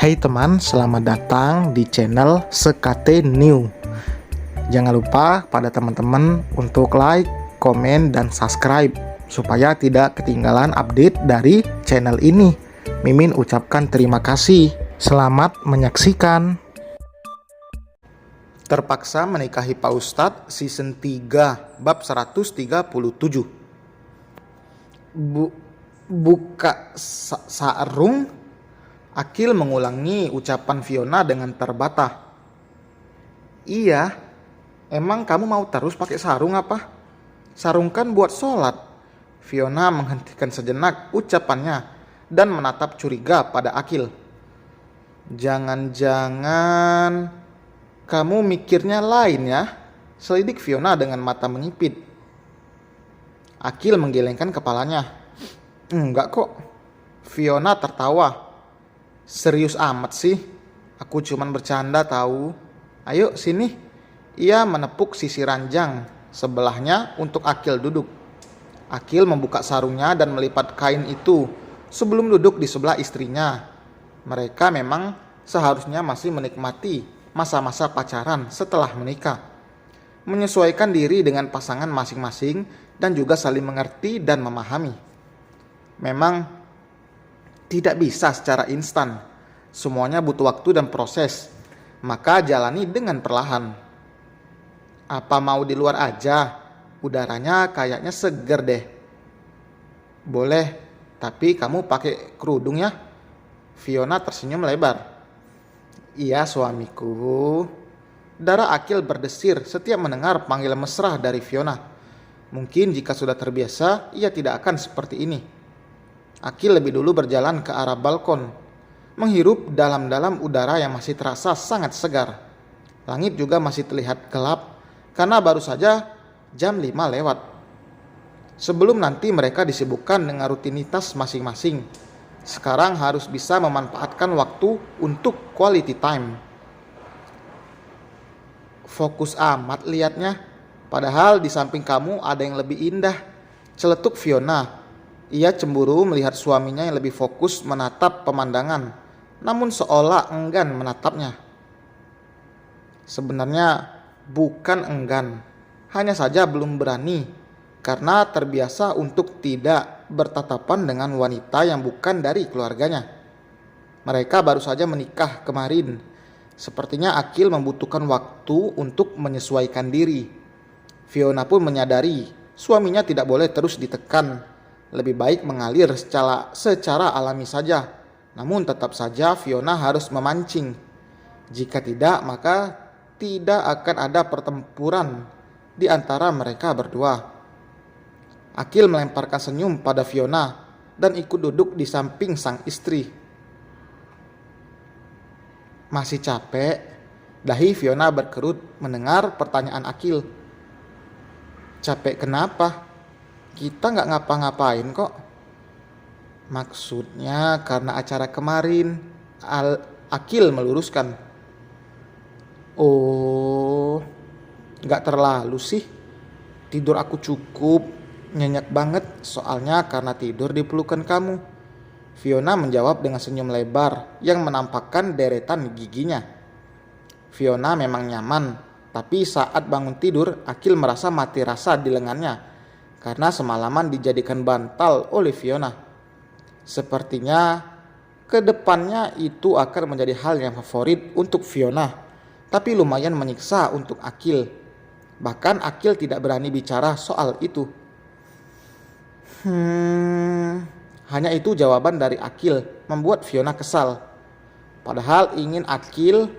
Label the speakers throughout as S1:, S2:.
S1: Hai teman, selamat datang di channel Sekate New. Jangan lupa pada teman-teman untuk like, komen, dan subscribe supaya tidak ketinggalan update dari channel ini. Mimin ucapkan terima kasih. Selamat menyaksikan. Terpaksa menikahi Pak Ustadz season 3 bab 137. Buka sarung. Akil mengulangi ucapan Fiona dengan terbata. Iya, emang kamu mau terus pakai sarung apa? Sarung kan buat sholat. Fiona menghentikan sejenak ucapannya dan menatap curiga pada Akil. Jangan-jangan kamu mikirnya lain ya? Selidik Fiona dengan mata menyipit. Akil menggelengkan kepalanya. Enggak kok. Fiona tertawa. Serius amat sih, aku cuman bercanda tahu. Ayo sini. Ia menepuk sisi ranjang sebelahnya untuk Akil duduk. Akil membuka sarungnya dan melipat kain itu sebelum duduk di sebelah istrinya. Mereka memang seharusnya masih menikmati masa-masa pacaran setelah menikah, menyesuaikan diri dengan pasangan masing-masing dan juga saling mengerti dan memahami. Memang tidak bisa secara instan. Semuanya butuh waktu dan proses. Maka jalani dengan perlahan. Apa mau di luar aja? Udaranya kayaknya seger deh. Boleh, tapi kamu pakai kerudung ya? Fiona tersenyum lebar. Iya suamiku. Darah Akil berdesir setiap mendengar panggilan mesra dari Fiona. Mungkin jika sudah terbiasa, ia tidak akan seperti ini. Akil lebih dulu berjalan ke arah balkon, menghirup dalam-dalam udara yang masih terasa sangat segar. Langit juga masih terlihat gelap karena baru saja jam 5 lewat. Sebelum nanti mereka disibukkan dengan rutinitas masing-masing, sekarang harus bisa memanfaatkan waktu untuk quality time. Fokus amat liatnya, padahal di samping kamu ada yang lebih indah, celetuk Fiona. Ia cemburu melihat suaminya yang lebih fokus menatap pemandangan, namun seolah enggan menatapnya. Sebenarnya bukan enggan, hanya saja belum berani karena terbiasa untuk tidak bertatapan dengan wanita yang bukan dari keluarganya. Mereka baru saja menikah kemarin. Sepertinya Akil membutuhkan waktu untuk menyesuaikan diri. Fiona pun menyadari suaminya tidak boleh terus ditekan. Lebih baik mengalir secara alami saja. Namun tetap saja Fiona harus memancing. Jika tidak, maka tidak akan ada pertempuran di antara mereka berdua. Akil melemparkan senyum pada Fiona dan ikut duduk di samping sang istri. Masih capek? Dahi Fiona berkerut mendengar pertanyaan Akil. Capek kenapa? Kita nggak ngapa-ngapain kok. Maksudnya karena acara kemarin. Akil meluruskan. Oh, nggak terlalu sih. Tidur aku cukup, nyenyak banget. Soalnya karena tidur di pelukan kamu. Fiona menjawab dengan senyum lebar yang menampakkan deretan giginya. Fiona memang nyaman, tapi saat bangun tidur, Akil merasa mati rasa di lengannya. Karena semalaman dijadikan bantal oleh Fiona. Sepertinya kedepannya itu akan menjadi hal yang favorit untuk Fiona, tapi lumayan menyiksa untuk Akil. Bahkan Akil tidak berani bicara soal itu. Hanya itu jawaban dari Akil membuat Fiona kesal. Padahal ingin Akil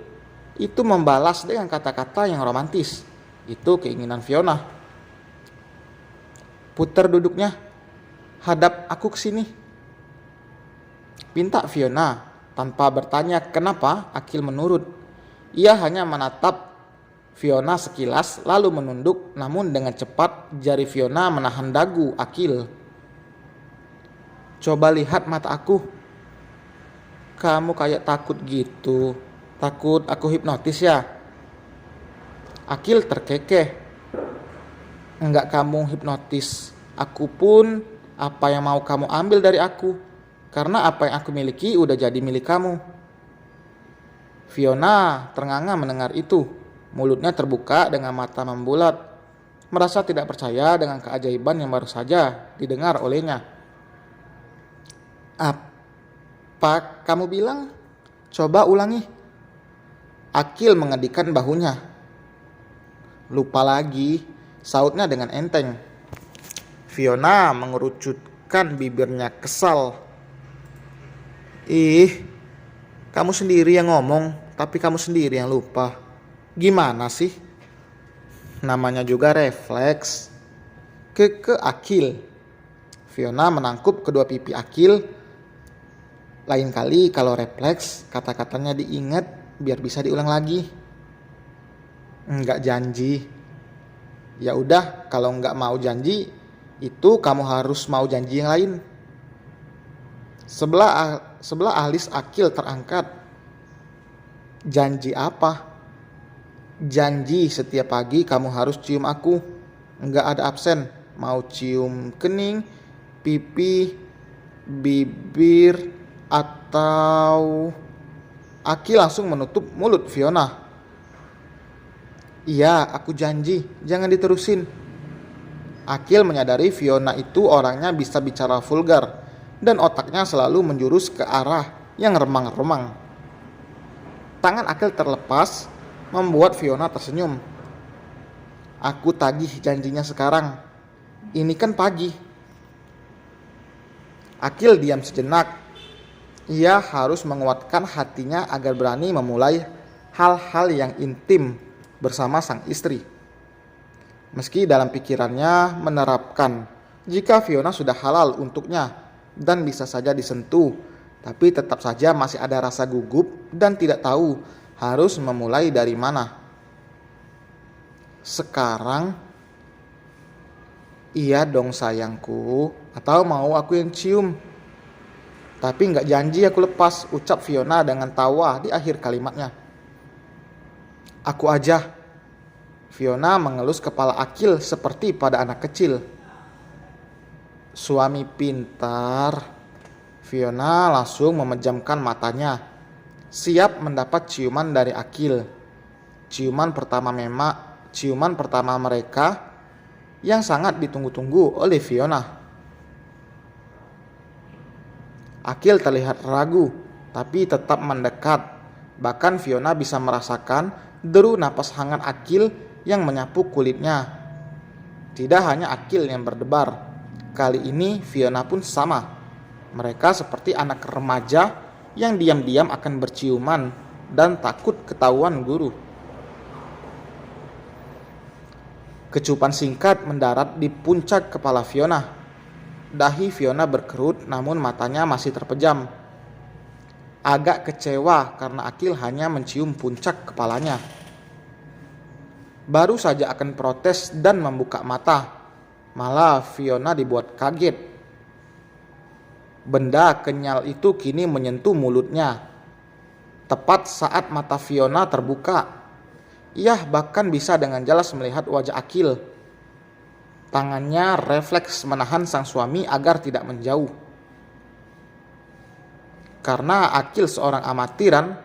S1: itu membalas dengan kata-kata yang romantis. Itu keinginan Fiona. Putar duduknya, hadap aku ke sini. Pinta Fiona tanpa bertanya kenapa Akil menurut. Ia hanya menatap Fiona sekilas lalu menunduk, namun dengan cepat jari Fiona menahan dagu Akil. Coba lihat mata aku. Kamu kayak takut gitu. Takut aku hipnotis ya? Akil terkekeh. Enggak kamu hipnotis. Aku pun apa yang mau kamu ambil dari aku. Karena apa yang aku miliki udah jadi milik kamu. Fiona ternganga mendengar itu. Mulutnya terbuka dengan mata membulat, merasa tidak percaya dengan keajaiban yang baru saja didengar olehnya. Apa kamu bilang? Coba ulangi. Akil mengedikan bahunya. Lupa lagi, sautnya dengan enteng. Fiona mengerucutkan bibirnya kesal. Kamu sendiri yang ngomong, tapi kamu sendiri yang lupa. Gimana sih? Namanya juga refleks. Ke Akil. Fiona menangkup kedua pipi Akil. Lain kali kalau refleks, kata-katanya diingat biar bisa diulang lagi. Enggak janji. Ya udah, kalau enggak mau janji, itu kamu harus mau janji yang lain. Sebelah alis Akil terangkat. Janji apa? Janji setiap pagi kamu harus cium aku. Enggak ada absen. Mau cium kening, pipi, bibir, atau... Akil langsung menutup mulut Fiona. Iya, aku janji. Jangan diterusin. Akil menyadari Fiona itu orangnya bisa bicara vulgar dan otaknya selalu menjurus ke arah yang remang-remang. Tangan Akil terlepas, membuat Fiona tersenyum. Aku tagih janjinya sekarang. Ini kan pagi. Akil diam sejenak. Ia harus menguatkan hatinya agar berani memulai hal-hal yang intim bersama sang istri. Meski dalam pikirannya menerapkan jika Fiona sudah halal untuknya dan bisa saja disentuh, tapi tetap saja masih ada rasa gugup dan tidak tahu harus memulai dari mana. Sekarang, iya dong sayangku, atau mau aku yang cium? Tapi gak janji aku lepas, ucap Fiona dengan tawa di akhir kalimatnya. Aku aja. Fiona mengelus kepala Akil seperti pada anak kecil. Suami pintar. Fiona langsung memejamkan matanya, siap mendapat ciuman dari Akil. Ciuman pertama mereka yang sangat ditunggu-tunggu oleh Fiona. Akil terlihat ragu, tapi tetap mendekat. Bahkan Fiona bisa merasakan deru napas hangat Akil yang menyapu kulitnya. Tidak hanya Akil yang berdebar, kali ini Fiona pun sama. Mereka seperti anak remaja yang diam-diam akan berciuman dan takut ketahuan guru. Kecupan singkat mendarat di puncak kepala Fiona. Dahi Fiona berkerut namun matanya masih terpejam. Agak kecewa karena Akil hanya mencium puncak kepalanya. Baru saja akan protes dan membuka mata, malah Fiona dibuat kaget. Benda kenyal itu kini menyentuh mulutnya. Tepat saat mata Fiona terbuka, ia bahkan bisa dengan jelas melihat wajah Akil. Tangannya refleks menahan sang suami agar tidak menjauh. Karena Akil seorang amatiran,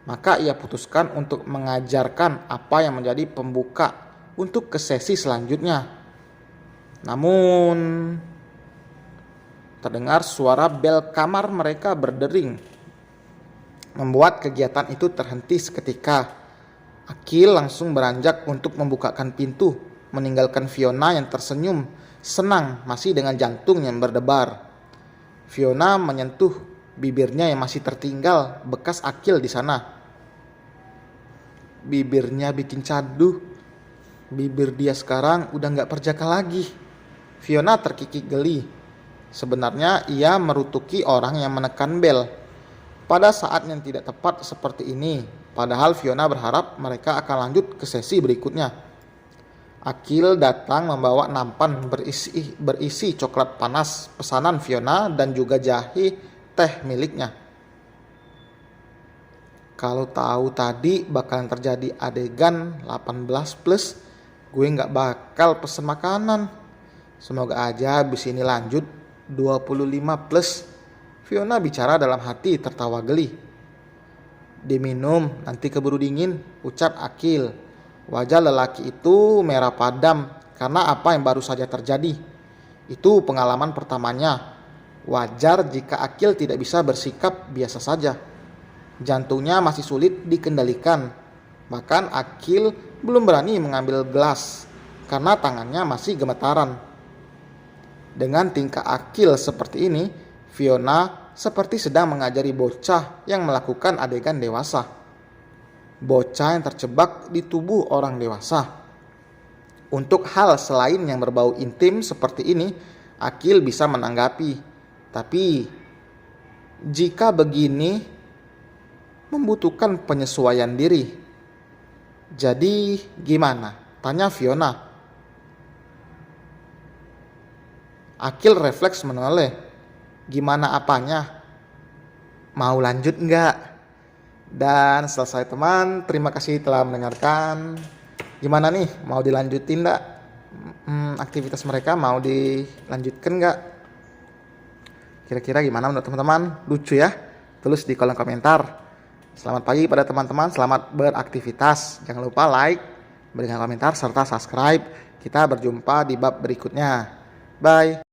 S1: maka ia putuskan untuk mengajarkan apa yang menjadi pembuka untuk ke sesi selanjutnya. Namun, terdengar suara bel kamar mereka berdering, membuat kegiatan itu terhenti seketika. Akil langsung beranjak untuk membukakan pintu, meninggalkan Fiona yang tersenyum senang masih dengan jantung yang berdebar. Fiona menyentuh bibirnya yang masih tertinggal bekas Akil di sana. Bibirnya bikin caduh. Bibir dia sekarang udah gak perjaka lagi. Fiona terkikik geli. Sebenarnya ia merutuki orang yang menekan bel pada saat yang tidak tepat seperti ini. Padahal Fiona berharap mereka akan lanjut ke sesi berikutnya. Akil datang membawa nampan berisi coklat panas pesanan Fiona dan juga jahe teh miliknya. Kalau tahu tadi bakalan terjadi adegan 18+, gue gak bakal pesen makanan. Semoga aja abis ini lanjut 25+. Fiona bicara dalam hati tertawa geli. Diminum, nanti keburu dingin, ucap Akil. Wajah lelaki itu merah padam karena apa yang baru saja terjadi. Itu pengalaman pertamanya. Wajar jika Akil tidak bisa bersikap biasa saja. Jantungnya masih sulit dikendalikan. Bahkan Akil belum berani mengambil gelas karena tangannya masih gemetaran. Dengan tingkah Akil seperti ini, Fiona seperti sedang mengajari bocah yang melakukan adegan dewasa. Bocah yang terjebak di tubuh orang dewasa. Untuk hal selain yang berbau intim seperti ini, Akil bisa menanggapi. Tapi jika begini membutuhkan penyesuaian diri. Jadi gimana? Tanya Fiona. Akil refleks menoleh. Gimana apanya? Mau lanjut nggak? Dan selesai teman, terima kasih telah mendengarkan. Gimana nih? Mau dilanjutin nggak? Aktivitas mereka mau dilanjutkan nggak? Kira-kira gimana menurut teman-teman? Lucu ya? Tulis di kolom komentar. Selamat pagi pada teman-teman, selamat beraktivitas. Jangan lupa like, berikan komentar, serta subscribe. Kita berjumpa di bab berikutnya. Bye.